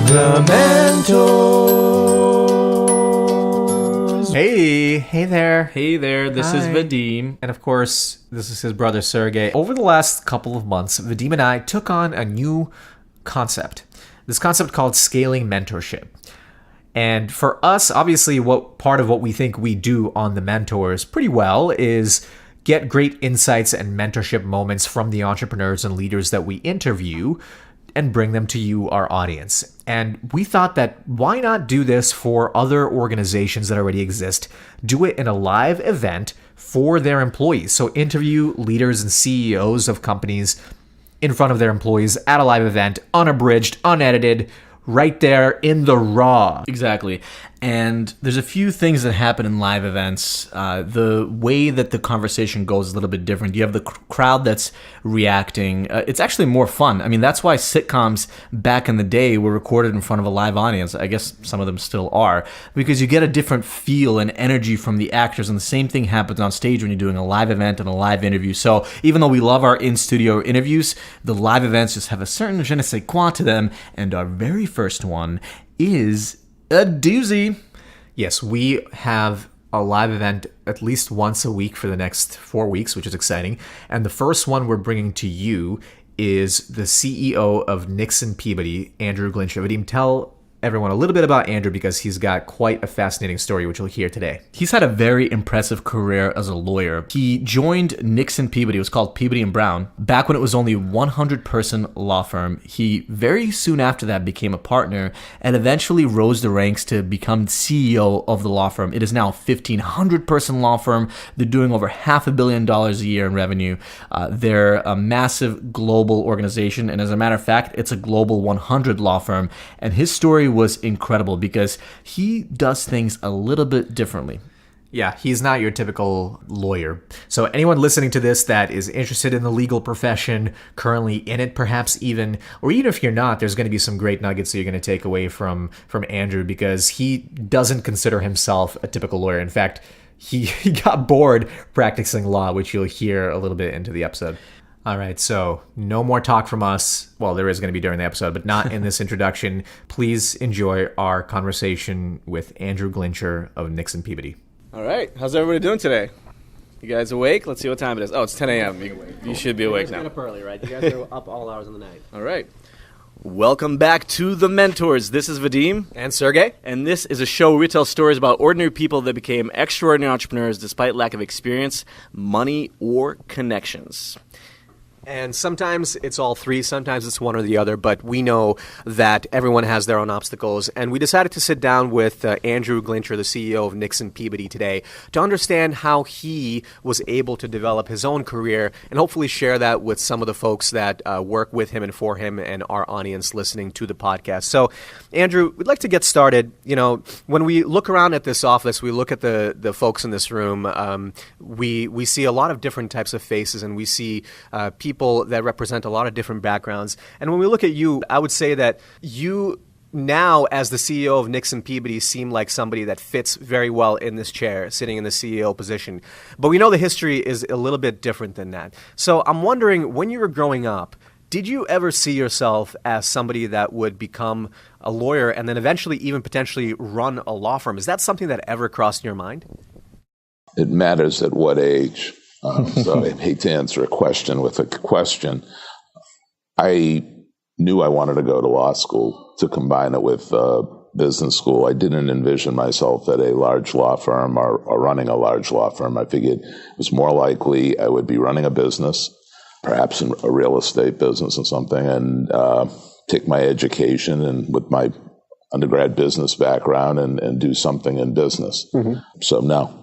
The Mentors. Hey there. Hey there, this is Vadim. And of course, this is his brother Sergey. Over the last couple of months, Vadim and I took on a new concept. This concept called Scaling Mentorship. And for us, obviously, what part of what we think we do on The Mentors pretty well is get great insights and mentorship moments from the entrepreneurs and leaders that we interview and bring them to you, our audience. And we thought that why not do this for other organizations that already exist? Do it in a live event for their employees. So interview leaders and CEOs of companies in front of their employees at a live event, unabridged, unedited, right there in the raw. Exactly. And there's a few things that happen in live events. The way that the conversation goes is a little bit different. You have the crowd that's reacting. It's actually more fun. I mean, that's why sitcoms back in the day were recorded in front of a live audience. I guess some of them still are, because you get a different feel and energy from the actors. And the same thing happens on stage when you're doing a live event and a live interview. So even though we love our in-studio interviews, the live events just have a certain je ne sais quoi to them. And our very first one is a doozy. Yes, we have a live event at least once a week for the next 4 weeks, which is exciting. And the first one we're bringing to you is the CEO of Nixon Peabody, Andrew Glincher. Vadim, tell everyone a little bit about Andrew because he's got quite a fascinating story, which you'll hear today. He's had a very impressive career as a lawyer. He joined Nixon Peabody, it was called Peabody and Brown, back when it was only a 100-person law firm. He very soon after that became a partner and eventually rose the ranks to become CEO of the law firm. It is now a 1,500-person law firm. They're doing over $500 million a year in revenue. They're a massive global organization, and as a matter of fact, it's a global 100 law firm. And his story was incredible because he does things a little bit differently. Yeah, he's not your typical lawyer. So anyone listening to this that is interested in the legal profession, currently in it perhaps even, or even if you're not, there's going to be some great nuggets that you're going to take away from Andrew because he doesn't consider himself a typical lawyer. In fact, he got bored practicing law, which you'll hear a little bit into the episode. All right, so no more talk from us. Well, there is going to be during the episode, but not in this introduction. Please enjoy our conversation with Andrew Glincher of Nixon Peabody. All right, how's everybody doing today? You guys awake? Let's see what time it is. Oh, it's 10 a.m. You should be awake now. You guys get up early, right? You guys are up all hours of the night. All right. Welcome back to The Mentors. This is Vadim. And Sergey. And this is a show where we tell stories about ordinary people that became extraordinary entrepreneurs despite lack of experience, money, or connections. And sometimes it's all three, sometimes it's one or the other, but we know that everyone has their own obstacles. And we decided to sit down with Andrew Glincher, the CEO of Nixon Peabody today, to understand how he was able to develop his own career and hopefully share that with some of the folks that work with him and for him and our audience listening to the podcast. So, Andrew, we'd like to get started. You know, when we look around at this office, we look at the folks in this room, we see a lot of different types of faces, and we see people that represent a lot of different backgrounds. And when we look at you, I would say that you now, as the CEO of Nixon Peabody, seem like somebody that fits very well in this chair, sitting in the CEO position. But we know the history is a little bit different than that. So I'm wondering, when you were growing up, did you ever see yourself as somebody that would become a lawyer and then eventually even potentially run a law firm? Is that something that ever crossed your mind? It matters at what age. So I hate to answer a question with a question. I knew I wanted to go to law school to combine it with business school. I didn't envision myself at a large law firm or running a large law firm. I figured it was more likely I would be running a business, perhaps in a real estate business or something, and take my education and with my undergrad business background and do something in business. Mm-hmm. So no,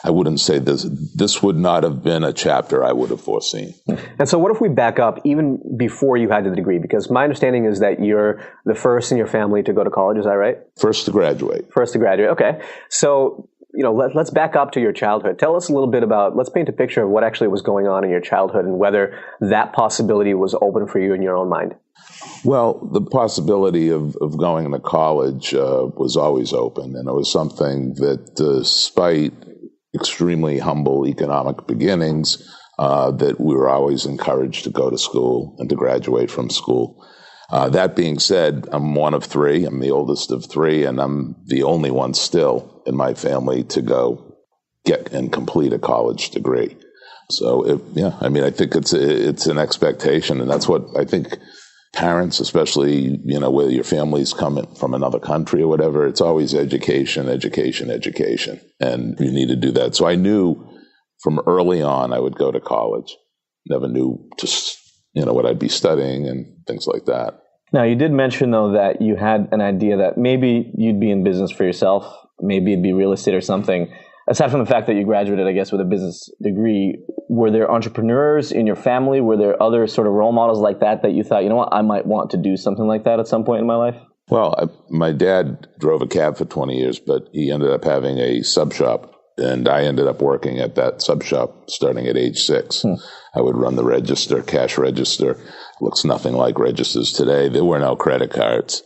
I wouldn't say this would not have been a chapter I would have foreseen. And so what if we back up even before you had the degree? Because my understanding is that you're the first in your family to go to college. Is that right? First to graduate. Okay. So, you know, let's back up to your childhood. Tell us a little bit about, let's paint a picture of what actually was going on in your childhood and whether that possibility was open for you in your own mind. Well, the possibility of going to college was always open, and it was something that, despite extremely humble economic beginnings, that we were always encouraged to go to school and to graduate from school. That being said, I'm one of three. I'm the oldest of three, and I'm the only one still in my family to go get and complete a college degree. So, I think it's an expectation, and that's what I think parents, especially, where your family's coming from another country or whatever, it's always education, education, education, and you need to do that. So I knew from early on I would go to college. Never knew just, what I'd be studying and things like that. Now, you did mention, though, that you had an idea that maybe you'd be in business for yourself, maybe it'd be real estate or something. Aside from the fact that you graduated, I guess, with a business degree, were there entrepreneurs in your family? Were there other sort of role models like that you thought, I might want to do something like that at some point in my life? Well, my dad drove a cab for 20 years, but he ended up having a sub shop, and I ended up working at that sub shop starting at age 6. I would run the register, cash register. Looks nothing like registers today. There were no credit cards,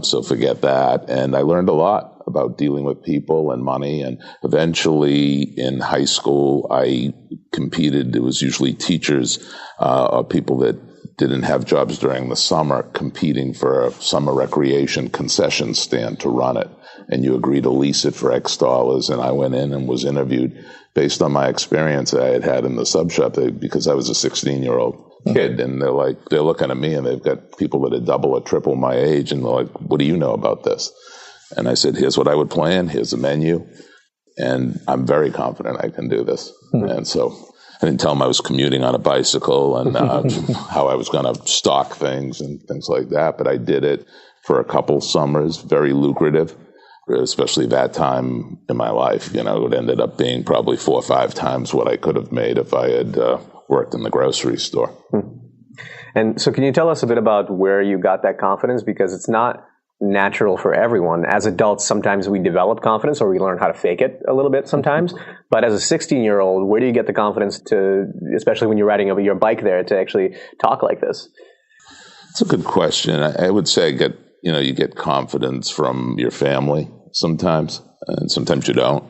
so forget that. And I learned a lot about dealing with people and money. And eventually in high school, I competed. It was usually teachers or people that didn't have jobs during the summer competing for a summer recreation concession stand to run it. And you agree to lease it for X dollars. And I went in and was interviewed based on my experience I had had in the sub shop because I was a 16-year-old kid. And they're looking at me and they've got people that are double or triple my age. And they're like, what do you know about this? And I said, here's what I would plan. Here's the menu. And I'm very confident I can do this. And so I didn't tell them I was commuting on a bicycle and how I was going to stock things and things like that. But I did it for a couple summers, very lucrative, especially that time in my life. It ended up being probably 4 or 5 times what I could have made if I had worked in the grocery store. And so can you tell us a bit about where you got that confidence? Because it's not natural for everyone. As adults, sometimes we develop confidence or we learn how to fake it a little bit sometimes. But as a 16-year-old, where do you get the confidence to, especially when you're riding over your bike there, to actually talk like this? It's a good question. I would say you get confidence from your family sometimes, and sometimes you don't.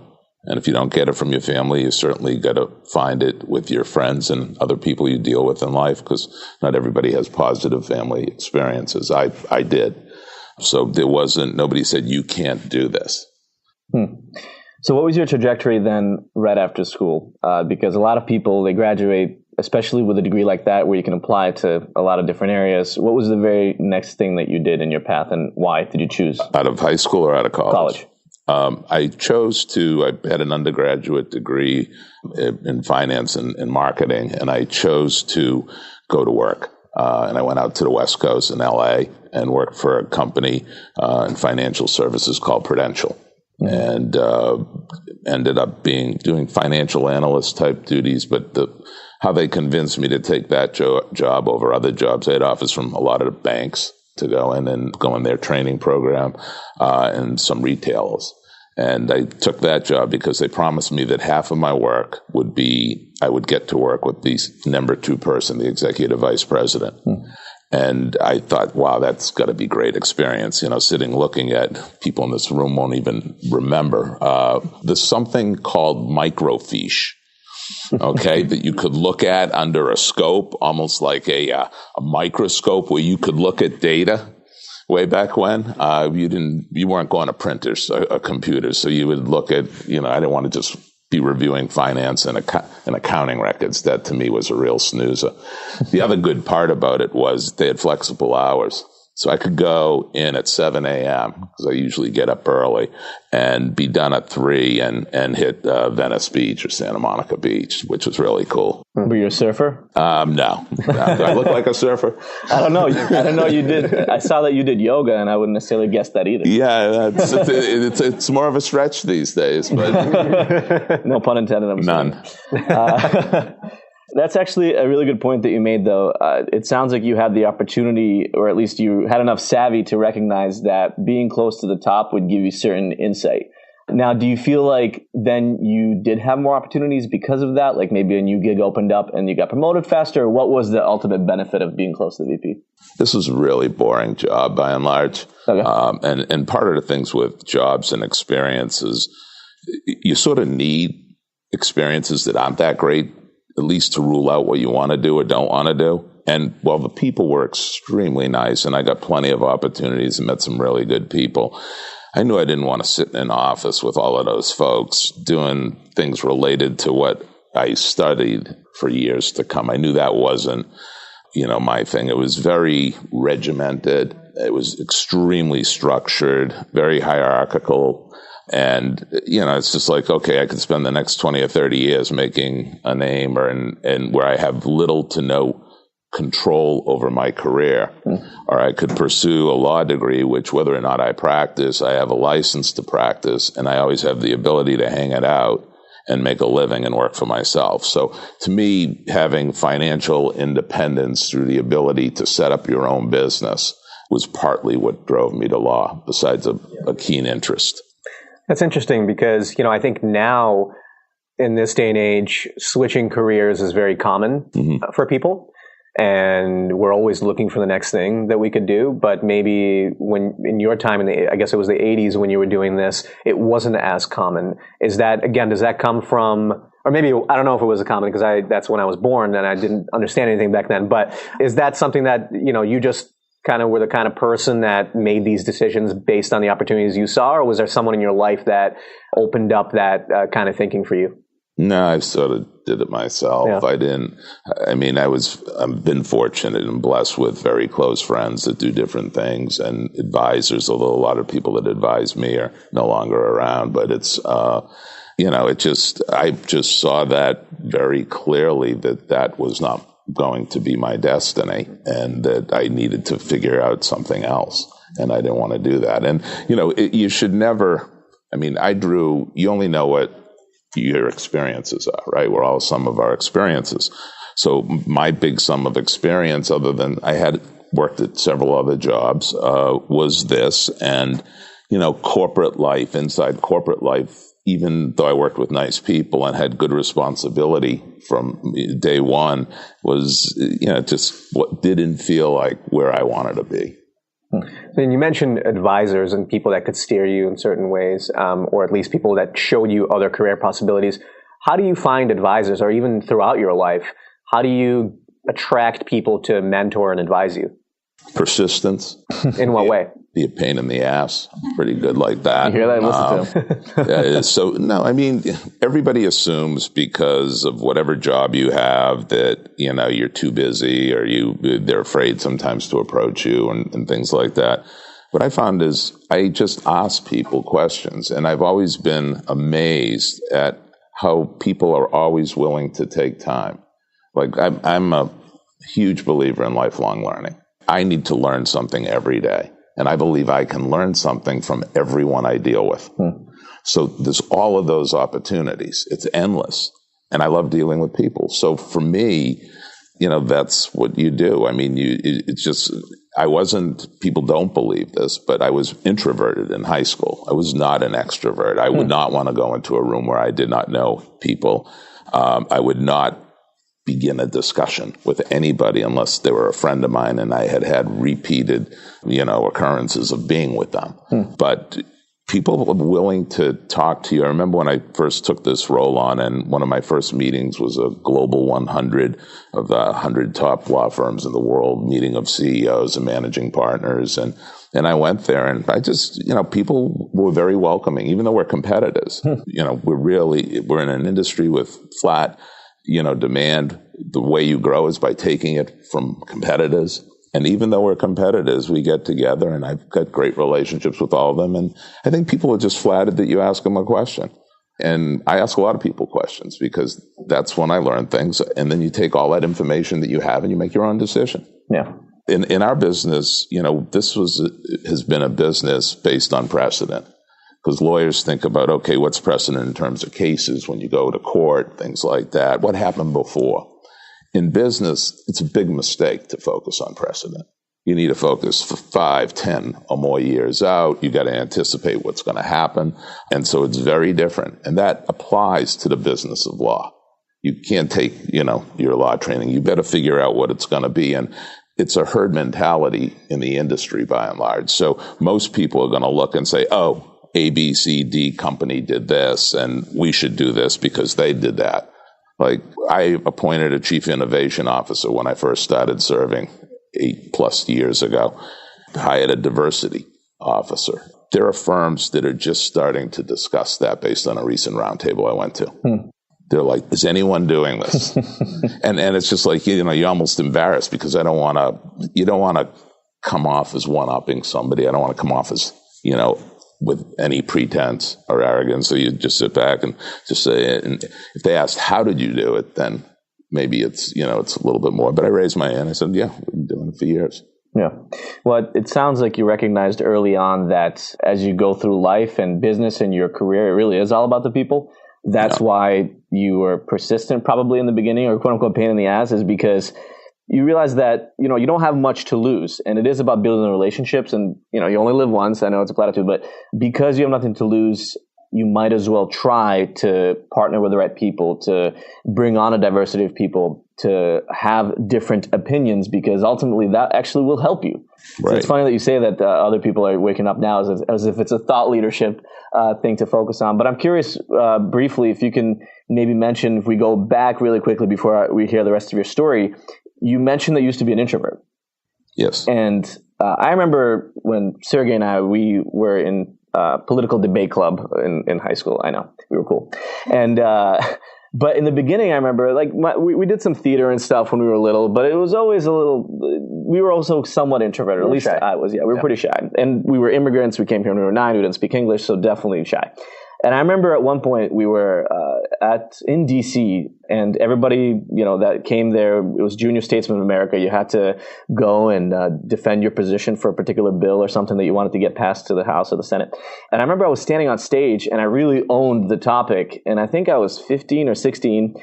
And if you don't get it from your family, you certainly got to find it with your friends and other people you deal with in life, because not everybody has positive family experiences. I did. So nobody said, you can't do this. So what was your trajectory then right after school? Because a lot of people, they graduate, especially with a degree like that, where you can apply to a lot of different areas. What was the very next thing that you did in your path, and why did you choose? Out of high school or out of college? I had an undergraduate degree in finance and marketing, and I chose to go to work. And I went out to the West Coast in LA and worked for a company in financial services called Prudential, and ended up doing financial analyst type duties. But how they convinced me to take that job over other jobs, I had offers from a lot of the banks to go in their training program, and some retailers. And I took that job because they promised me that half of my work would be, I would get to work with the number 2 person, the executive vice president. And I thought, wow, that's got to be great experience. Sitting looking at people in this room won't even remember. There's something called microfiche, okay, that you could look at under a scope, almost like a microscope, where you could look at data. Way back when, you weren't going to printers or computers, so you would look at, I didn't want to just be reviewing finance and accounting records. That to me was a real snoozer. The other good part about it was they had flexible hours. So I could go in at 7 a.m. because I usually get up early, and be done at 3 and hit Venice Beach or Santa Monica Beach, which was really cool. Were you a surfer? No. Do I look like a surfer? I don't know. You did. I saw that you did yoga, and I wouldn't necessarily guess that either. Yeah, it's more of a stretch these days, but no pun intended. None. That's actually a really good point that you made, though. It sounds like you had the opportunity, or at least you had enough savvy to recognize that being close to the top would give you certain insight. Now, do you feel like then you did have more opportunities because of that? Like maybe a new gig opened up and you got promoted faster? Or what was the ultimate benefit of being close to the VP? This was a really boring job by and large. Okay. And part of the things with jobs and experiences, you sort of need experiences that aren't that great, at least to rule out what you want to do or don't want to do. And while the people were extremely nice and I got plenty of opportunities and met some really good people, I knew I didn't want to sit in an office with all of those folks doing things related to what I studied for years to come. I knew that wasn't, my thing. It was very regimented. It was extremely structured, very hierarchical. And, it's just like, okay, I could spend the next 20 or 30 years making a name and where I have little to no control over my career. Or I could pursue a law degree, which whether or not I practice, I have a license to practice, and I always have the ability to hang it out and make a living and work for myself. So to me, having financial independence through the ability to set up your own business was partly what drove me to law, besides a keen interest. That's interesting because, I think now in this day and age, switching careers is very common for people. And we're always looking for the next thing that we could do. But maybe when in your time, I guess it was the 80s when you were doing this, it wasn't as common. Is that, again, does that come from, or maybe, I don't know if it was a common because that's when I was born and I didn't understand anything back then. But is that something that, you just kind of were the kind of person that made these decisions based on the opportunities you saw? Or was there someone in your life that opened up that kind of thinking for you? No, I sort of did it myself. Yeah. I've been fortunate and blessed with very close friends that do different things and advisors, although a lot of people that advise me are no longer around. But it's, I just saw that very clearly that was not going to be my destiny and that I needed to figure out something else. And I didn't want to do that. And, you should never, you only know what your experiences are, right? We're all sum of our experiences. So my big sum of experience, other than I had worked at several other jobs, was this. And, corporate life, inside corporate life, even though I worked with nice people and had good responsibility from day one, was, just what didn't feel like where I wanted to be. So you mentioned advisors and people that could steer you in certain ways, or at least people that showed you other career possibilities. How do you find advisors, or even throughout your life, how do you attract people to mentor and advise you? Persistence. In what way? Be a pain in the ass. I'm pretty good like that. You hear that? Listen to no, everybody assumes because of whatever job you have that, you're too busy or they're afraid sometimes to approach you and things like that. What I found is I just ask people questions, and I've always been amazed at how people are always willing to take time. Like I'm a huge believer in lifelong learning. I need to learn something every day. And I believe I can learn something from everyone I deal with. So there's all of those opportunities. It's endless. And I love dealing with people. So for me, that's what you do. People don't believe this, but I was introverted in high school. I was not an extrovert. I would not want to go into a room where I did not know people. I would not begin a discussion with anybody unless they were a friend of mine and I had repeated, occurrences of being with them. But people were willing to talk to you. I remember when I first took this role on, and one of my first meetings was a global 100 of the 100 top law firms in the world, meeting of CEOs and managing partners. And I went there and I just, people were very welcoming, even though we're competitors. We're in an industry with flat demand. The way you grow is by taking it from competitors. And even though we're competitors, we get together, and I've got great relationships with all of them. And I think people are just flattered that you ask them a question. And I ask a lot of people questions because that's when I learn things. And then you take all that information that you have and you make your own decision. Yeah. In our business, this has been a business based on precedent. Because lawyers think about, okay, what's precedent in terms of cases when you go to court, things like that. What happened before? In business, it's a big mistake to focus on precedent. You need to focus for 5, 10 or more years out. You got to anticipate what's going to happen. And so it's very different. And that applies to the business of law. You can't take, your law training. You better figure out what it's going to be. And it's a herd mentality in the industry by and large. So most people are going to look and say, oh, A, B, C, D company did this, and we should do this because they did that. Like, I appointed a chief innovation officer when I first started serving 8+ years ago. Hired a diversity officer. There are firms that are just starting to discuss that based on a recent roundtable I went to. They're like, is anyone doing this? and it's just like, you're almost embarrassed because you don't want to come off as one-upping somebody. I don't want to come off as, with any pretense or arrogance. So you just sit back and just say, and if they asked, how did you do it? Then maybe it's a little bit more. But I raised my hand. I said, yeah, we've been doing it for years. Yeah. Well, it sounds like you recognized early on that as you go through life and business and your career, it really is all about the people. That's why you were persistent probably in the beginning, or quote unquote pain in the ass, is because you realize that, you don't have much to lose, and it is about building the relationships, and, you only live once. I know it's a platitude, but because you have nothing to lose, you might as well try to partner with the right people, to bring on a diversity of people, to have different opinions, because ultimately that actually will help you. Right. So it's funny that you say that other people are waking up now as if it's a thought leadership thing to focus on. But I'm curious, briefly, if you can maybe mention, if we go back really quickly before we hear the rest of your story, you mentioned that you used to be an introvert. Yes. And I remember when Sergey and I, we were in political debate club in high school. I know, we were cool. And but in the beginning, I remember we did some theater and stuff when we were little, but it was always we were also somewhat introverted. At least shy. I was, we were pretty shy. And we were immigrants. We came here when we were 9. We didn't speak English, so definitely shy. And I remember at one point we were in DC, and everybody, that came there, it was Junior Statesman of America. You had to go and defend your position for a particular bill or something that you wanted to get passed to the House or the Senate. And I remember I was standing on stage, and I really owned the topic. And I think I was 15 or 16.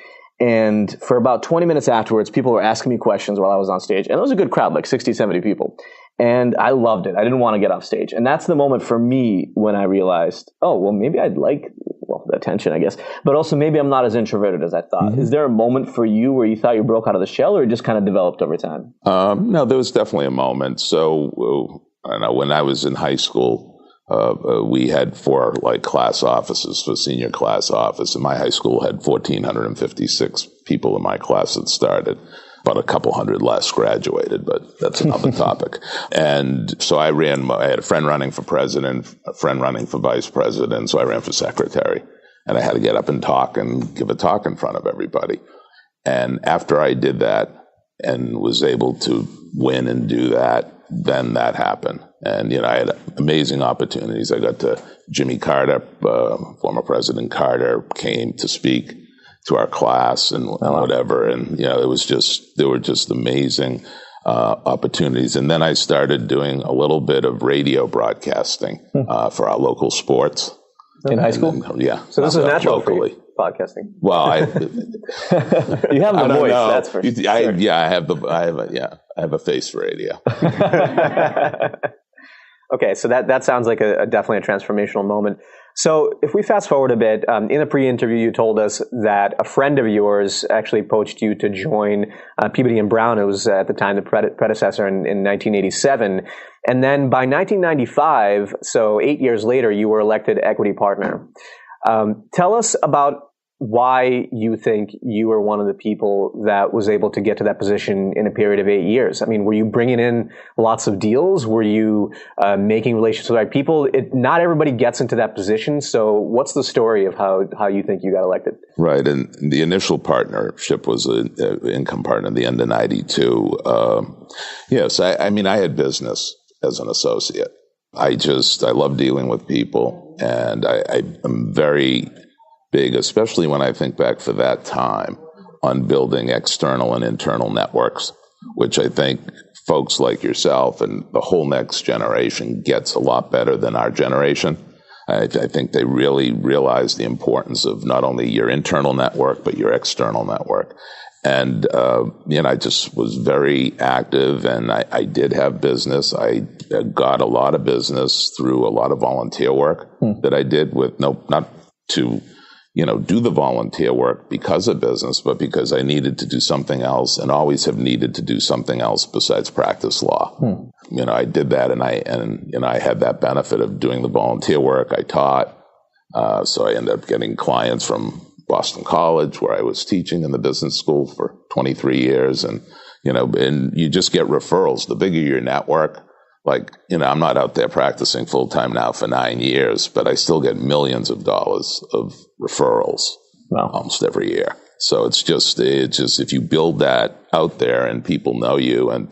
And for about 20 minutes afterwards, people were asking me questions while I was on stage. And it was a good crowd, like 60, 70 people. And I loved it. I didn't want to get off stage. And that's the moment for me when I realized, oh, well, maybe I'd like the attention, I guess. But also maybe I'm not as introverted as I thought. Mm-hmm. Is there a moment for you where you thought you broke out of the shell, or it just kind of developed over time? No, there was definitely a moment. So I don't know, when I was in high school, we had 4 class offices for senior class office. And my high school had 1,456 people in my class that started. About a couple hundred less graduated, but that's another topic. And so I had a friend running for president, a friend running for vice president, so I ran for secretary. And I had to get up and talk and give a talk in front of everybody. And after I did that and was able to win and do that, then that happened. And, I had amazing opportunities. I got to Jimmy Carter, former President Carter, came to speak to our class and whatever. And, there were just amazing opportunities. And then I started doing a little bit of radio broadcasting for our local sports. In high school? Yeah. So this is natural locally. For you, podcasting. Well, you have the voice, that's for sure. I have a face for radio. Okay, so that sounds like definitely a transformational moment. So if we fast forward a bit, in a pre-interview, you told us that a friend of yours actually poached you to join Peabody and Brown. It was at the time the predecessor in 1987. And then by 1995, so 8 years later, you were elected equity partner. Tell us about why you think you were one of the people that was able to get to that position in a period of 8 years. I mean, were you bringing in lots of deals? Were you making relationships with the right people? Not everybody gets into that position. So what's the story of how you think you got elected? Right. And the initial partnership was an income partner at the end of 92. Yes, I mean, I had business as an associate. I love dealing with people, and I'm very big, especially when I think back for that time, on building external and internal networks, which I think folks like yourself and the whole next generation gets a lot better than our generation. I think they really realize the importance of not only your internal network, but your external network. And, I just was very active, and I did have business. I got a lot of business through a lot of volunteer work that I did with not to do the volunteer work because of business, but because I needed to do something else and always have needed to do something else besides practice law. I did that, and I had that benefit of doing the volunteer work. I taught, so I ended up getting clients from Boston College, where I was teaching in the business school for 23 years. And you just get referrals. The bigger your network, I'm not out there practicing full time now for 9 years, but I still get millions of dollars of referrals almost every year. So it's just if you build that out there and people know you and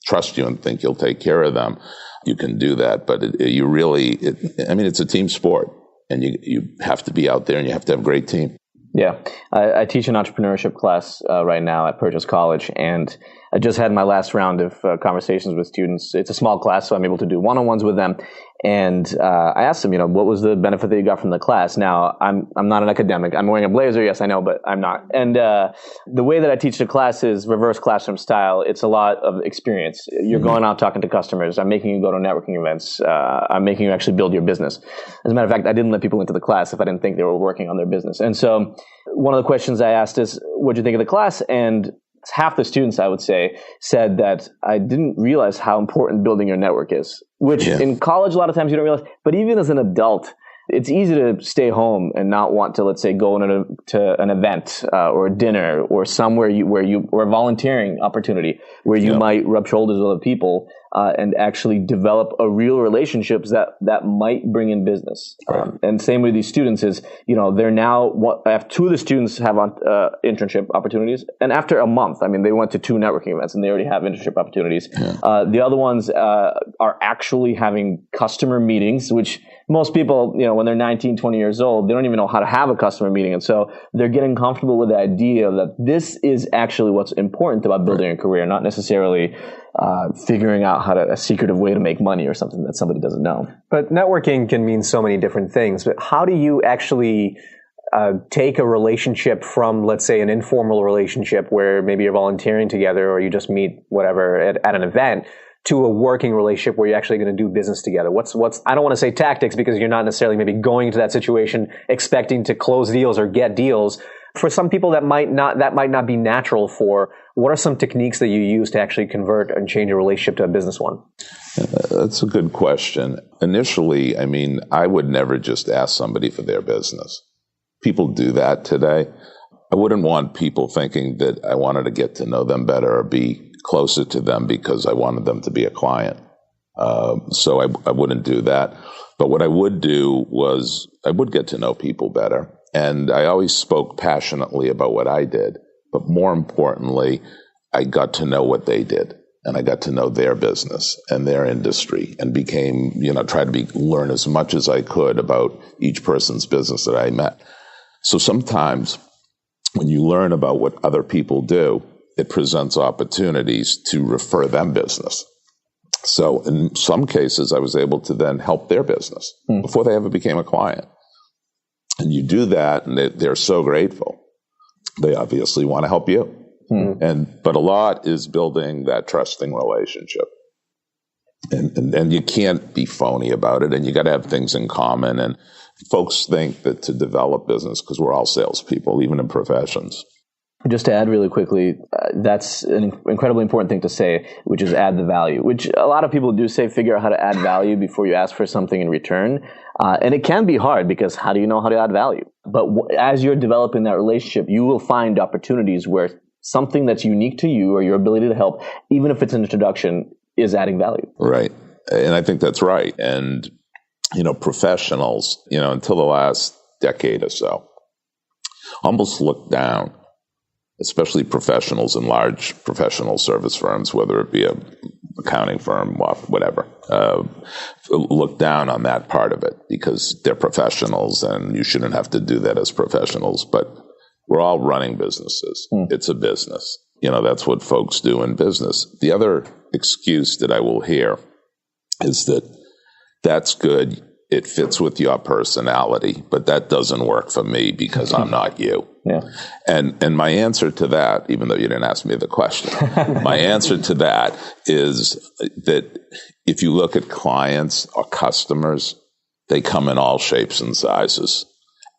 trust you and think you'll take care of them, you can do that. But it's a team sport, and you have to be out there and you have to have a great team. Yeah. I teach an entrepreneurship class right now at Purchase College, and I just had my last round of conversations with students. It's a small class, so I'm able to do one-on-ones with them. And I asked them, what was the benefit that you got from the class? Now, I'm not an academic. I'm wearing a blazer, yes, I know, but I'm not. And the way that I teach the class is reverse classroom style. It's a lot of experience. You're going out talking to customers. I'm making you go to networking events. I'm making you actually build your business. As a matter of fact, I didn't let people into the class if I didn't think they were working on their business. And so one of the questions I asked is, what'd you think of the class? And half the students, I would say, said that I didn't realize how important building your network is, which in college, a lot of times you don't realize. But even as an adult, it's easy to stay home and not want to, let's say, go to an event or a dinner or somewhere or a volunteering opportunity where you might rub shoulders with other people and actually develop a real relationships that might bring in business. Right. And same with these students is, they're now, I have two of the students have internship opportunities. And after a month, they went to 2 networking events and they already have internship opportunities. Yeah. The other ones are actually having customer meetings, which most people, when they're 19, 20 years old, they don't even know how to have a customer meeting. And so they're getting comfortable with the idea that this is actually what's important about building a career, not necessarily figuring out a secretive way to make money or something that somebody doesn't know. But networking can mean so many different things. But how do you actually take a relationship from, let's say, an informal relationship where maybe you're volunteering together or you just meet whatever at an event, to a working relationship where you're actually going to do business together? What's I don't want to say tactics, because you're not necessarily maybe going into that situation expecting to close deals or get deals. For some people that might not be natural for. What are some techniques that you use to actually convert and change a relationship to a business one? That's a good question. Initially, I would never just ask somebody for their business. People do that today. I wouldn't want people thinking that I wanted to get to know them better or be closer to them because I wanted them to be a client. So I wouldn't do that. But what I would do was I would get to know people better. And I always spoke passionately about what I did. But more importantly, I got to know what they did. And I got to know their business and their industry and became, tried to learn as much as I could about each person's business that I met. So sometimes when you learn about what other people do, it presents opportunities to refer them business. So in some cases, I was able to then help their business before they ever became a client. And you do that, and they're so grateful. They obviously want to help you. But a lot is building that trusting relationship. And you can't be phony about it, and you got to have things in common. And folks think that to develop business, because we're all salespeople, even in professions. Just to add really quickly, that's an incredibly important thing to say, which is add the value, which a lot of people do say, figure out how to add value before you ask for something in return. And it can be hard because how do you know how to add value? But as you're developing that relationship, you will find opportunities where something that's unique to you or your ability to help, even if it's an introduction, is adding value. Right. And I think that's right. And, professionals, until the last decade or so, almost looked down, especially professionals in large professional service firms, whether it be an accounting firm, whatever, look down on that part of it because they're professionals and you shouldn't have to do that as professionals. But we're all running businesses. It's a business. That's what folks do in business. The other excuse that I will hear is that that's good. It fits with your personality, but that doesn't work for me because I'm not you. Yeah. And my answer to that, even though you didn't ask me the question, my answer to that is that if you look at clients or customers, they come in all shapes and sizes,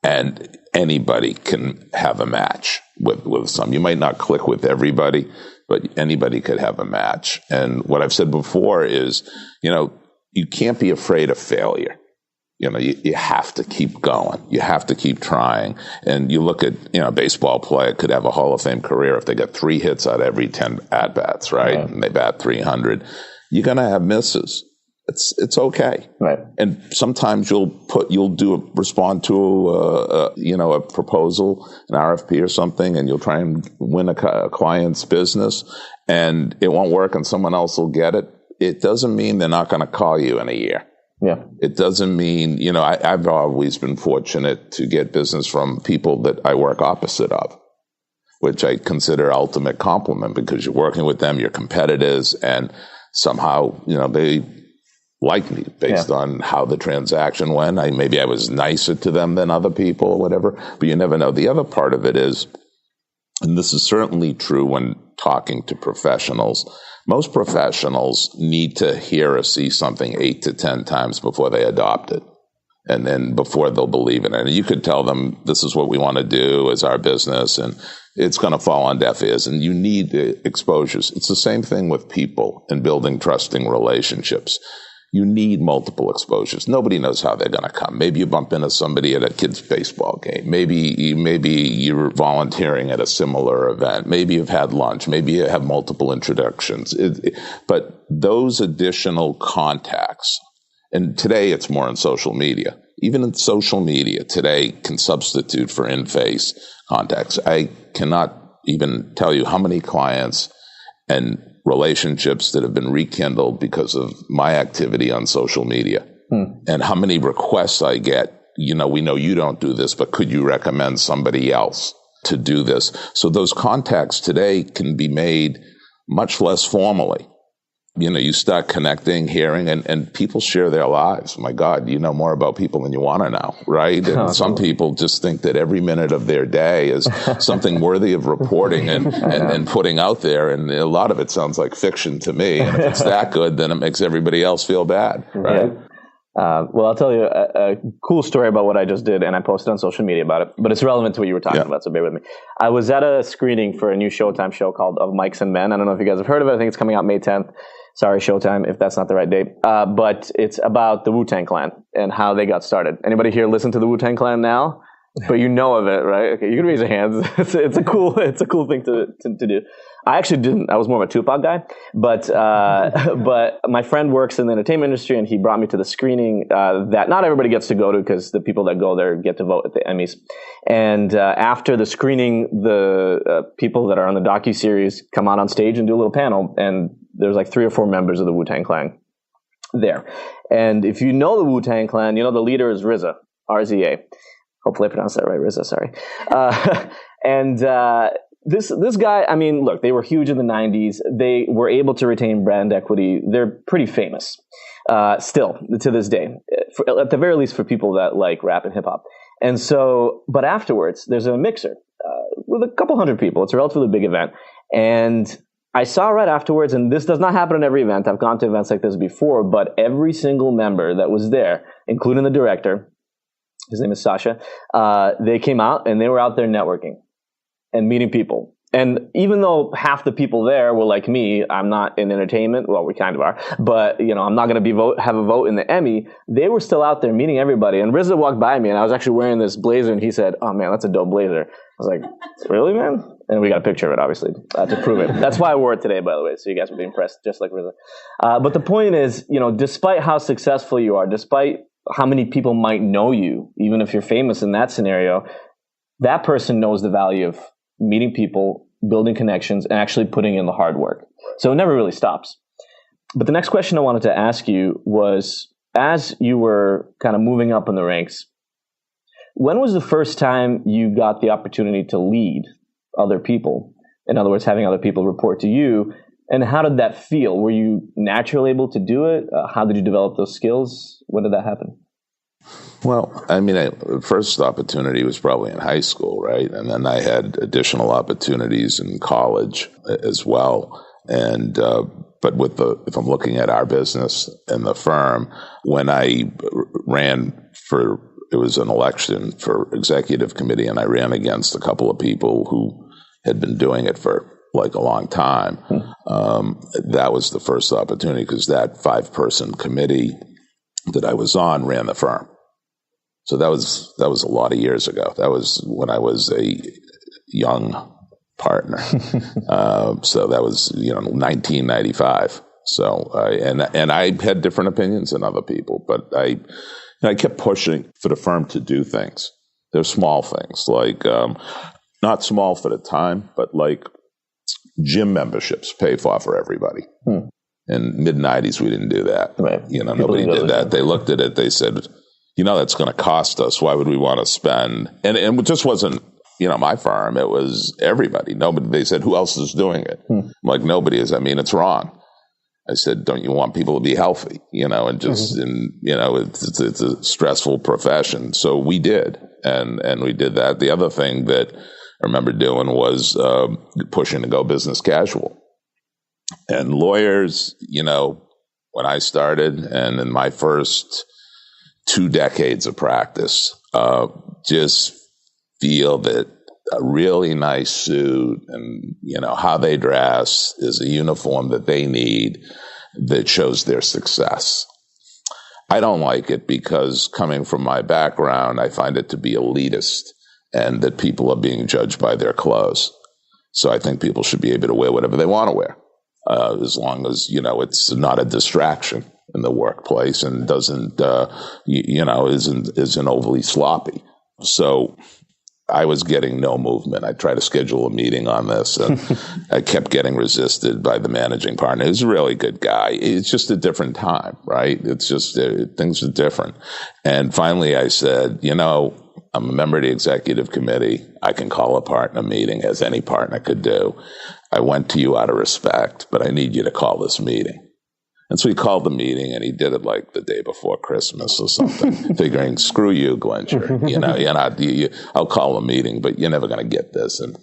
and anybody can have a match with some. You might not click with everybody, but anybody could have a match. And what I've said before is, you can't be afraid of failure. you have to keep going. You have to keep trying. And you look at, a baseball player could have a Hall of Fame career if they get 3 hits out of every 10 at-bats, right? And they bat 300. You're going to have misses. It's okay. Right. And sometimes respond to a proposal, an RFP or something, and you'll try and win a client's business, and it won't work and someone else will get it. It doesn't mean they're not going to call you in a year. Yeah. It doesn't mean, I've always been fortunate to get business from people that I work opposite of, which I consider ultimate compliment, because you're working with them, you're competitors, and somehow, they like me based on how the transaction went. Maybe I was nicer to them than other people or whatever, but you never know. The other part of it is, and this is certainly true when talking to professionals, most professionals need to hear or see something 8 to 10 times before they adopt it, and then before they'll believe in it. And you could tell them, this is what we want to do as our business, and it's going to fall on deaf ears, and you need the exposures. It's the same thing with people and building trusting relationships. You need multiple exposures. Nobody knows how they're going to come. Maybe you bump into somebody at a kid's baseball game. Maybe you're volunteering at a similar event. Maybe you've had lunch. Maybe you have multiple introductions. But those additional contacts, and today it's more in social media. Even in social media today can substitute for in-face contacts. I cannot even tell you how many clients and relationships that have been rekindled because of my activity on social media, and how many requests I get. We know you don't do this, but could you recommend somebody else to do this? So those contacts today can be made much less formally. You start connecting, hearing, and people share their lives. My God, you know more about people than you want to know, right? And some people just think that every minute of their day is something worthy of reporting and putting out there. And a lot of it sounds like fiction to me. And if it's that good, then it makes everybody else feel bad, right? Yeah. Well, I'll tell you a cool story about what I just did, and I posted on social media about it, but it's relevant to what you were talking about, so bear with me. I was at a screening for a new Showtime show called Of Mics and Men. I don't know if you guys have heard of it. I think it's coming out May 10th. Sorry, Showtime, if that's not the right date. But it's about the Wu-Tang Clan and how they got started. Anybody here listen to the Wu-Tang Clan now? But you know of it, right? Okay, you can raise your hands. It's a cool thing to do. I actually didn't. I was more of a Tupac guy, but my friend works in the entertainment industry, and he brought me to the screening that not everybody gets to go to, because the people that go there get to vote at the Emmys. And after the screening, the people that are on the docuseries come out on stage and do a little panel, and there's like 3 or 4 members of the Wu-Tang Clan there. And if you know the Wu-Tang Clan, the leader is RZA, RZA. Hopefully I pronounced that right, RZA, sorry. This guy, I mean, look, they were huge in the 90s. They were able to retain brand equity. They're pretty famous still to this day, at the very least for people that like rap and hip hop. And so, but afterwards, there's a mixer with a couple hundred people. It's a relatively big event. And I saw right afterwards, and this does not happen at every event. I've gone to events like this before, but every single member that was there, including the director, his name is Sasha, they came out and they were out there networking and meeting people. And even though half the people there were like me, I'm not in entertainment. Well, we kind of are, but I'm not going to have a vote in the Emmy. They were still out there meeting everybody. And RZA walked by me, and I was actually wearing this blazer, and he said, "Oh man, that's a dope blazer." I was like, "Really, man?" And we got a picture of it, obviously, to prove it. That's why I wore it today, by the way, so you guys will be impressed, just like RZA. But the point is, despite how successful you are, despite how many people might know you, even if you're famous in that scenario, that person knows the value of meeting people, building connections, and actually putting in the hard work. So it never really stops. But the next question I wanted to ask you was, as you were kind of moving up in the ranks, when was the first time you got the opportunity to lead other people? In other words, having other people report to you. And how did that feel? Were you naturally able to do it? How did you develop those skills? When did that happen? Well, I mean, the first opportunity was probably in high school, right? And then I had additional opportunities in college as well. And but if I'm looking at our business and the firm, when I ran it was an election for executive committee, and I ran against a couple of people who had been doing it for like a long time. That was the first opportunity, because that 5-person committee that I was on ran the firm. So that was a lot of years ago. That was when I was a young partner. So that was 1995. So and I had different opinions than other people, but I kept pushing for the firm to do things. They're small things, like not small for the time, but like gym memberships pay for everybody. In mid-90s, we didn't do that. Right. Nobody did that. They looked at it. They said, that's going to cost us. Why would we want to spend? And it just wasn't, my firm. It was everybody. Nobody. They said, who else is doing it? I'm like, nobody is. It's wrong. I said, don't you want people to be healthy? And just, it's a stressful profession. So we did. And we did that. The other thing that I remember doing was pushing to go business casual. And lawyers, when I started and in my first 2 decades of practice, just feel that a really nice suit and, how they dress is a uniform that they need that shows their success. I don't like it because coming from my background, I find it to be elitist and that people are being judged by their clothes. So I think people should be able to wear whatever they want to wear. As long as, it's not a distraction in the workplace and doesn't, isn't overly sloppy. So I was getting no movement. I tried to schedule a meeting on this and I kept getting resisted by the managing partner. He's a really good guy. It's just a different time, right? It's just, things are different. And finally I said, I'm a member of the executive committee. I can call a partner meeting as any partner could do. I went to you out of respect, but I need you to call this meeting. And so he called the meeting, and he did it like the day before Christmas or something, figuring, screw you, Glincher. I'll call a meeting, but you're never going to get this. And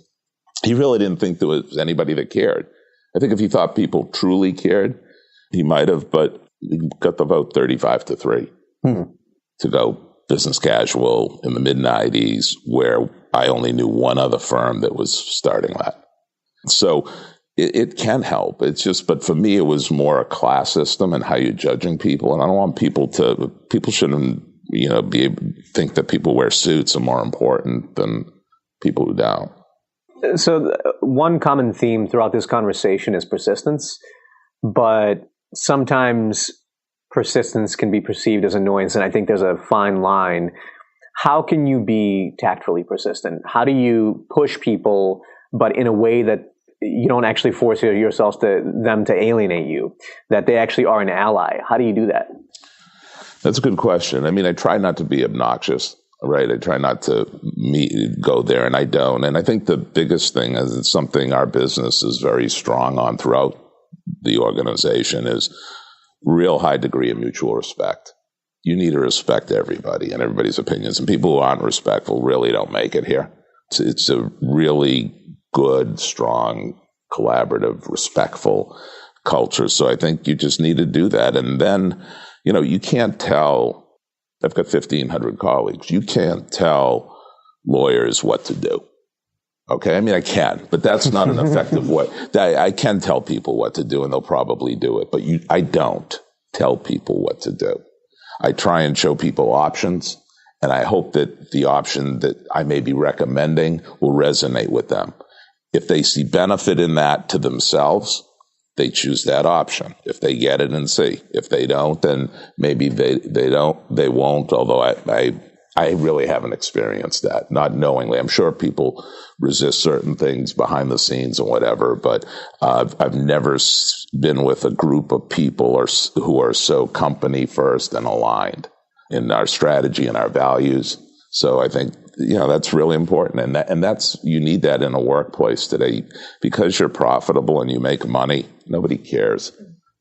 he really didn't think there was anybody that cared. I think if he thought people truly cared, he might have, but he got the vote 35-3 to go business casual in the mid-90s, where I only knew one other firm that was starting that. So it can help. It's just, but for me, it was more a class system and how you're judging people. And I don't want people shouldn't, think that people wear suits are more important than people who don't. So one common theme throughout this conversation is persistence, but sometimes persistence can be perceived as annoyance, and I think there's a fine line. How can you be tactfully persistent? How do you push people, but in a way that you don't actually force them to alienate you, that they actually are an ally? How do you do that? That's a good question. I try not to be obnoxious, right? I try not to go there, and I don't. And I think the biggest thing is it's something our business is very strong on throughout the organization is real high degree of mutual respect. You need to respect everybody and everybody's opinions. And people who aren't respectful really don't make it here. It's a really good, strong, collaborative, respectful culture. So I think you just need to do that. And then, you can't tell, I've got 1,500 colleagues. You can't tell lawyers what to do. Okay, I can, but that's not an effective way. I can tell people what to do, and they'll probably do it, but I don't tell people what to do. I try and show people options, and I hope that the option that I may be recommending will resonate with them. If they see benefit in that to themselves, they choose that option. If they get it and see. If they don't, then maybe they won't, although I really haven't experienced that, not knowingly. I'm sure people resist certain things behind the scenes and whatever, but I've never been with a group of people who are so company first and aligned in our strategy and our values. So I think, that's really important. And that's, you need that in a workplace today because you're profitable and you make money. Nobody cares.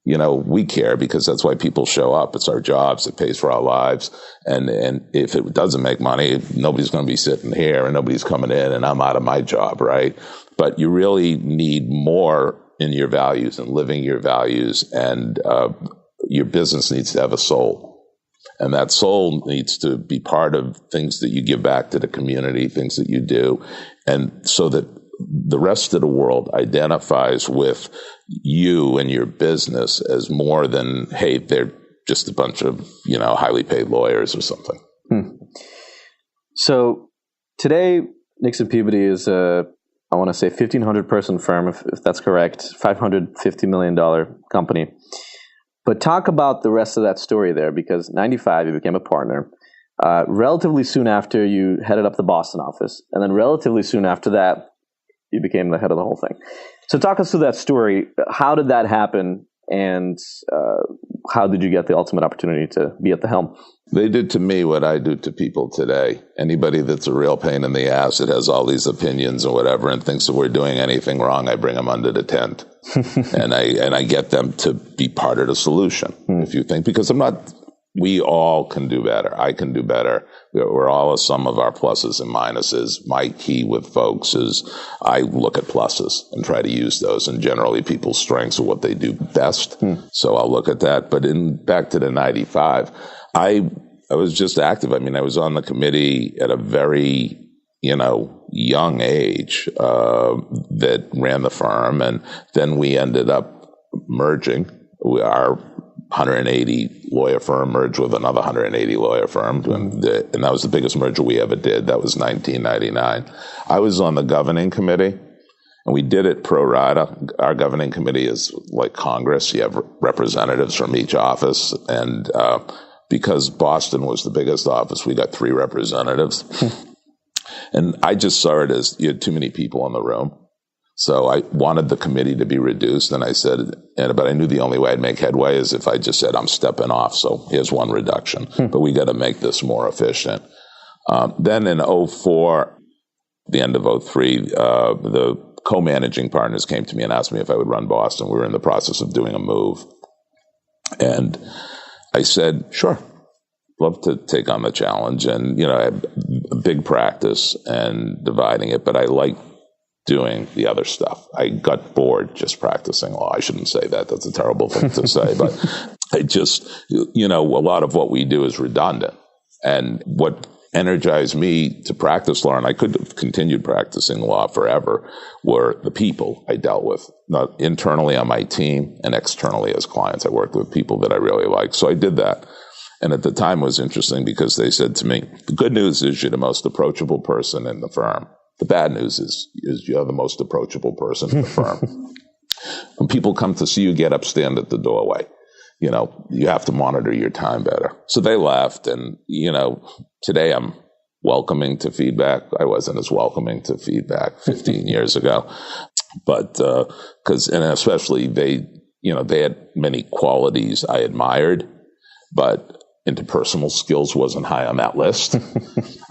We care because that's why people show up. It's our jobs. It pays for our lives. And if it doesn't make money, nobody's going to be sitting here and nobody's coming in and I'm out of my job, right? But you really need more in your values and living your values. And your business needs to have a soul. And that soul needs to be part of things that you give back to the community, things that you do. And so that the rest of the world identifies with you and your business as more than, hey, they're just a bunch of, highly paid lawyers or something. So today, Nixon Peabody is I want to say 1,500 person firm, if that's correct, $550 million company. But talk about the rest of that story there, because 95, you became a partner. Relatively soon after, you headed up the Boston office. And then relatively soon after that, you became the head of the whole thing. So talk us through that story. How did that happen? And how did you get the ultimate opportunity to be at the helm? They did to me what I do to people today. Anybody that's a real pain in the ass that has all these opinions or whatever and thinks that we're doing anything wrong, I bring them under the tent. and I get them to be part of the solution. If you think, because we all can do better. I can do better. We're all a sum of our pluses and minuses. My key with folks is I look at pluses and try to use those. And generally people's strengths are what they do best. So I'll look at that. But back to the 95, I was just active. I mean, I was on the committee at a very, young age that ran the firm. And then we ended up merging. Our 180 lawyer firm merged with another 180 lawyer firm. And that was the biggest merger we ever did. That was 1999. I was on the governing committee. And we did it pro rata. Our governing committee is like Congress. You have representatives from each office. And because Boston was the biggest office, we got 3 representatives. And I just saw it as you had too many people in the room. So I wanted the committee to be reduced. And I said, but I knew the only way I'd make headway is if I just said, I'm stepping off. So here's one reduction. But we got to make this more efficient. Then in 04, the end of 03, the co-managing partners came to me and asked me if I would run Boston. We were in the process of doing a move. And I said, sure, love to take on the challenge. And, I had a big practice and dividing it, but I like doing the other stuff. I got bored just practicing law. I shouldn't say that. That's a terrible thing to say. But I just, a lot of what we do is redundant. And what energized me to practice law, and I could have continued practicing law forever, were the people I dealt with, not internally on my team and externally as clients. I worked with people that I really liked. So I did that. And at the time it was interesting because they said to me, the good news is you're the most approachable person in the firm. The bad news is you're the most approachable person in the firm. When people come to see you, get up, stand at the doorway. You have to monitor your time better. So they left. And, today I'm welcoming to feedback. I wasn't as welcoming to feedback 15 years ago. But, and especially they had many qualities I admired, but interpersonal skills wasn't high on that list.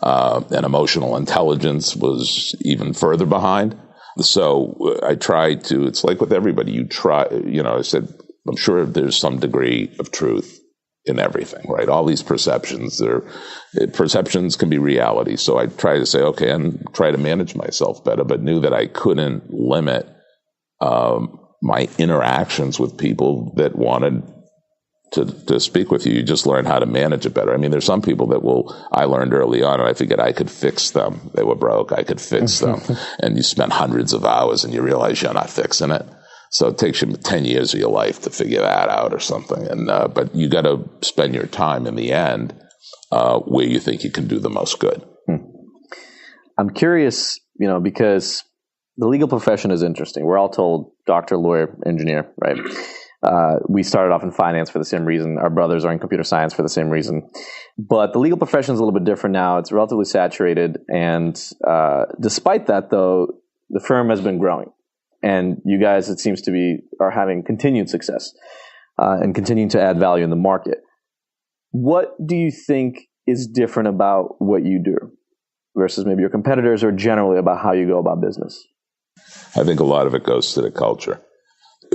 And emotional intelligence was even further behind. So I tried to, it's like with everybody, I said, I'm sure there's some degree of truth in everything, right? All these perceptions can be reality. So I try to say, okay, and try to manage myself better, but knew that I couldn't limit my interactions with people that wanted to speak with you. You just learn how to manage it better. I mean, there's some people I learned early on, and I figured I could fix them. They were broke. I could fix them. And you spend hundreds of hours and you realize you're not fixing it. So it takes you 10 years of your life to figure that out or something. And, but you got to spend your time in the end, where you think you can do the most good. I'm curious, because the legal profession is interesting. We're all told doctor, lawyer, engineer, right? We started off in finance for the same reason. Our brothers are in computer science for the same reason. But the legal profession is a little bit different now. It's relatively saturated. And despite that, though, the firm has been growing. And you guys, it seems to be, are having continued success and continuing to add value in the market. What do you think is different about what you do versus maybe your competitors, or generally about how you go about business? I think a lot of it goes to the culture.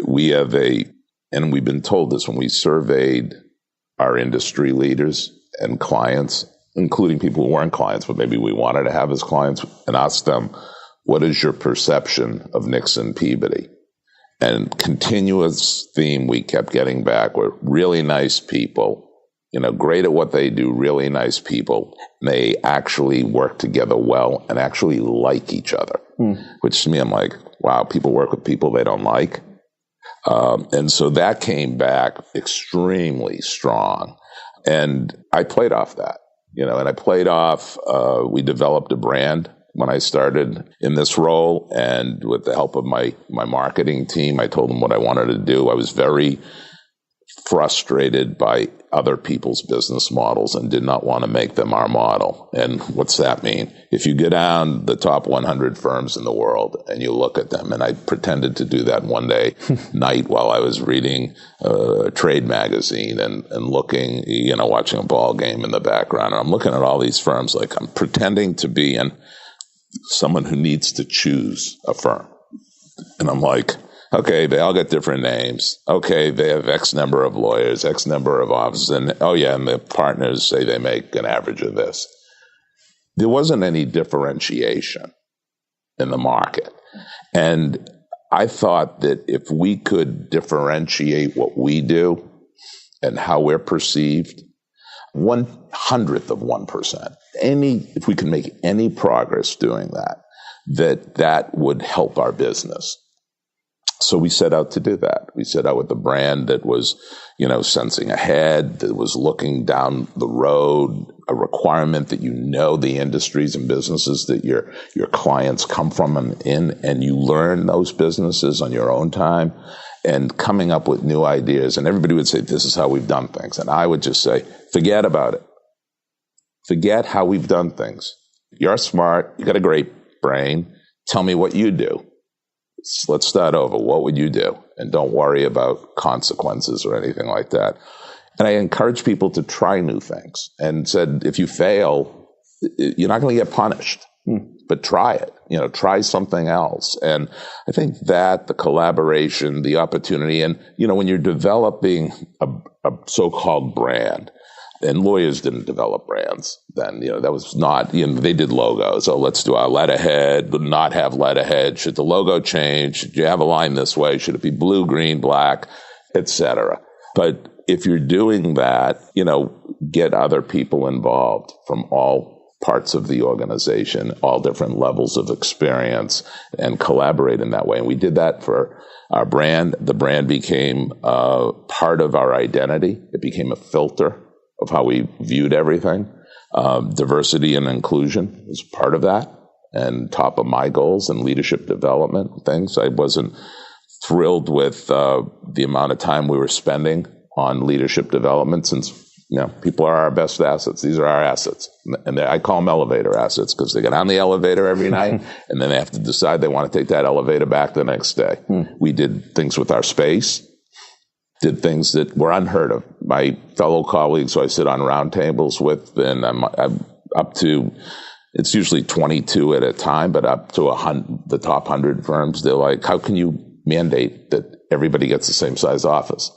We have and we've been told this when we surveyed our industry leaders and clients, including people who weren't clients, but maybe we wanted to have as clients, and asked them, what is your perception of Nixon Peabody? And continuous theme we kept getting back were really nice people, great at what they do, really nice people. They actually work together well and actually like each other, which to me, I'm like, wow, people work with people they don't like. And so that came back extremely strong. And I played off that. And I played off, we developed a brand when I started in this role, and with the help of my marketing team, I told them what I wanted to do. I was very frustrated by other people's business models and did not want to make them our model. And what's that mean? If you go down the top 100 firms in the world and you look at them, and I pretended to do that one day night while I was reading a trade magazine and looking, watching a ball game in the background. And I'm looking at all these firms like I'm pretending to be someone who needs to choose a firm. And I'm like, okay, they all got different names. Okay, they have X number of lawyers, X number of offices, and and the partners say they make an average of this. There wasn't any differentiation in the market. And I thought that if we could differentiate what we do and how we're perceived, 1/100th of 1%, if we can make any progress doing that would help our business. So we set out to do that. We set out with a brand that was, sensing ahead, that was looking down the road, a requirement that the industries and businesses that your clients come from and you learn those businesses on your own time, and coming up with new ideas. And everybody would say, this is how we've done things. And I would just say, forget about it. Forget how we've done things. You're smart. You got a great brain. Tell me what you do. Let's start over. What would you do? And don't worry about consequences or anything like that. And I encourage people to try new things and said, if you fail, you're not going to get punished, but try it, try something else. And I think that the collaboration, the opportunity, and, when you're developing a so-called brand, and lawyers didn't develop brands then, that was not, they did logos. Oh, let's do our letterhead, but not have letterhead. Should the logo change? Should you have a line this way? Should it be blue, green, black, etc.? But if you're doing that, get other people involved from all parts of the organization, all different levels of experience, and collaborate in that way. And we did that for our brand. The brand became part of our identity. It became a filter of how we viewed everything. Diversity and inclusion was part of that, and top of my goals and leadership development things. I wasn't thrilled with the amount of time we were spending on leadership development, since people are our best assets. These are our assets. And I call them elevator assets because they get on the elevator every night and then they have to decide they want to take that elevator back the next day. We did things with our space, did things that were unheard of. My fellow colleagues who I sit on roundtables with, and I'm up to, it's usually 22 at a time, but up to the top 100 firms, they're like, how can you mandate that everybody gets the same size office?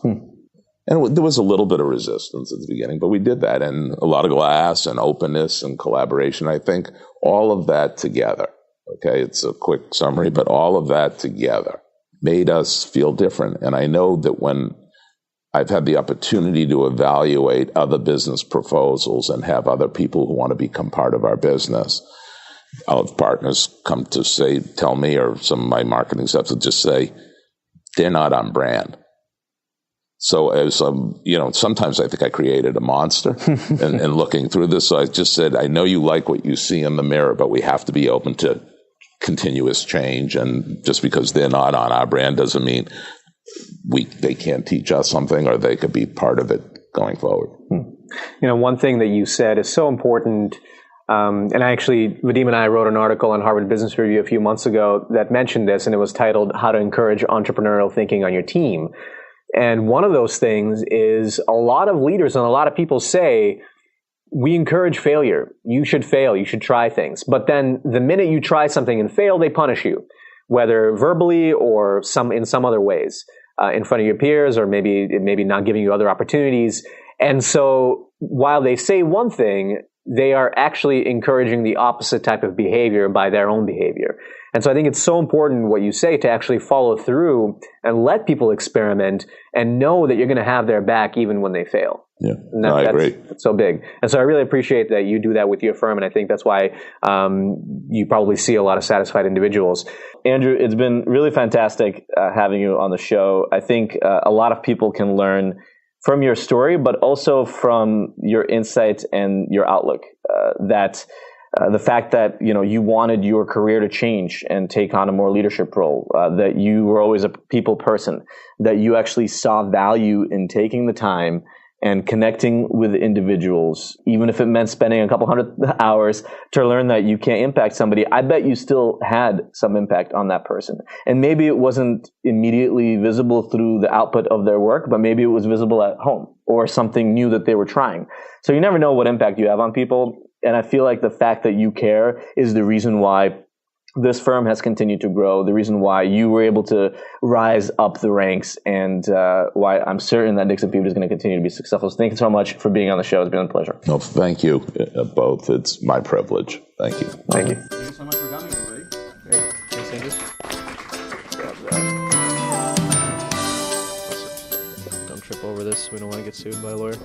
And there was a little bit of resistance at the beginning, but we did that, and a lot of glass and openness and collaboration. I think all of that together, okay, it's a quick summary, but all of that together made us feel different. And I know that when I've had the opportunity to evaluate other business proposals and have other people who want to become part of our business, I'll have partners come to tell me, or some of my marketing stuff will just say, they're not on brand. So as sometimes I think I created a monster and looking through this. So I just said, I know you like what you see in the mirror, but we have to be open to continuous change. And just because they're not on our brand doesn't mean they can't teach us something, or they could be part of it going forward. One thing that you said is so important. And Vadim and I wrote an article on Harvard Business Review a few months ago that mentioned this, and it was titled "How to Encourage Entrepreneurial Thinking on Your Team." And one of those things is a lot of leaders and a lot of people say, we encourage failure. You should fail. You should try things. But then the minute you try something and fail, they punish you, whether verbally or in some other ways, in front of your peers, or maybe not giving you other opportunities. And so while they say one thing, they are actually encouraging the opposite type of behavior by their own behavior. And so I think it's so important what you say to actually follow through and let people experiment and know that you're going to have their back even when they fail. Yeah, I agree. That's so big. And so I really appreciate that you do that with your firm. And I think that's why you probably see a lot of satisfied individuals. Andrew, it's been really fantastic having you on the show. I think a lot of people can learn from your story, but also from your insights and your outlook. The fact that you wanted your career to change and take on a more leadership role, that you were always a people person, that you actually saw value in taking the time and connecting with individuals, even if it meant spending a couple hundred hours to learn that you can't impact somebody. I bet you still had some impact on that person. And maybe it wasn't immediately visible through the output of their work, but maybe it was visible at home or something new that they were trying. So you never know what impact you have on people. And I feel like the fact that you care is the reason why this firm has continued to grow, the reason why you were able to rise up the ranks, and why I'm certain that Nixon Peabody is going to continue to be successful. So thank you so much for being on the show. It's been a pleasure. No, thank you both. It's my privilege. Thank you. Thank you. Thank you so much for coming, everybody. Great. Thanks, Andrew. Grab that. Don't trip over this. We don't want to get sued by a lawyer.